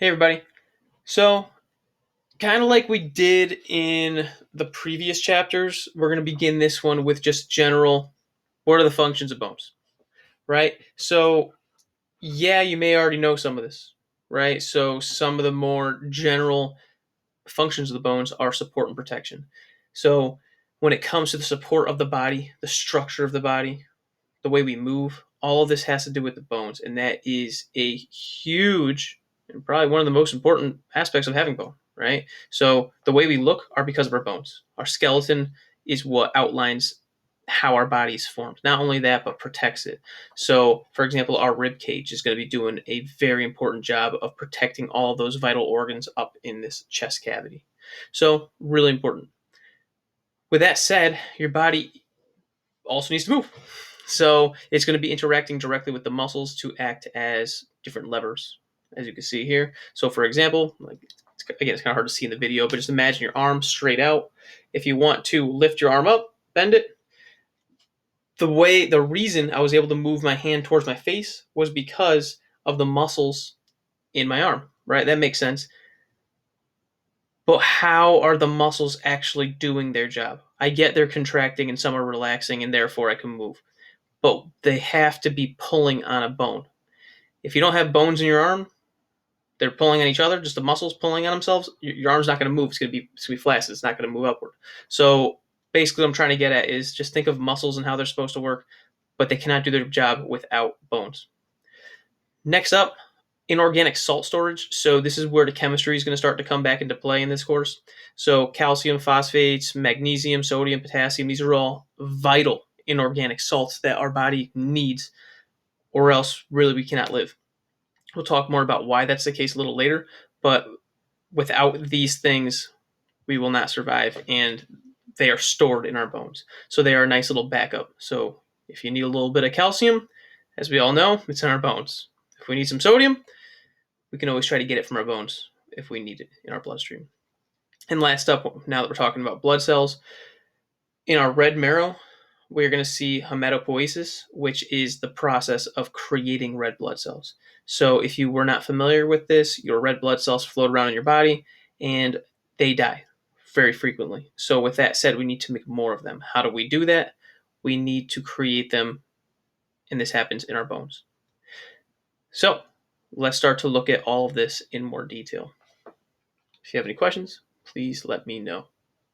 Hey everybody. So, kind of like we did in the previous chapters, we're going to begin this one with just general what are the functions of bones, right? So, yeah, you may already know some of this, right? So, some of the more general functions of the bones are support and protection. So, when it comes to the support of the body, the structure of the body, the way we move, all of this has to do with the bones, and that is a huge and probably one of the most important aspects of having bone, right? So the way we look are because of our bones. Our skeleton is what outlines how our body is formed. Not only that, but protects it. So, for example, our rib cage is going to be doing a very important job of protecting all of those vital organs up in this chest cavity. So, really important. With that said, your body also needs to move. So it's going to be interacting directly with the muscles to act as different levers, as you can see here. So, for example, again, it's kind of hard to see in the video, but just imagine your arm straight out. If you want to lift your arm up, bend it. The reason I was able to move my hand towards my face was because of the muscles in my arm, right? That makes sense. But how are the muscles actually doing their job? I get they're contracting and some are relaxing, and therefore I can move, but they have to be pulling on a bone. If you don't have bones in your arm, they're pulling on each other, just the muscles pulling on themselves, your arm's not going to move. It's going to be flaccid. It's not going to move upward. So basically, what I'm trying to get at is just think of muscles and how they're supposed to work, but they cannot do their job without bones. Next up, inorganic salt storage. So this is where the chemistry is going to start to come back into play in this course. So calcium, phosphates, magnesium, sodium, potassium, these are all vital inorganic salts that our body needs, or else really we cannot live. We'll talk more about why that's the case a little later, but without these things, we will not survive, and they are stored in our bones. So they are a nice little backup. So if you need a little bit of calcium, as we all know, it's in our bones. If we need some sodium, we can always try to get it from our bones if we need it in our bloodstream. And last up, now that we're talking about blood cells, in our red marrow, we're going to see hematopoiesis, which is the process of creating red blood cells. So, if you were not familiar with this, your red blood cells float around in your body and they die very frequently. So, with that said, we need to make more of them. How do we do that? We need to create them, and this happens in our bones. So, let's start to look at all of this in more detail. If you have any questions, please let me know.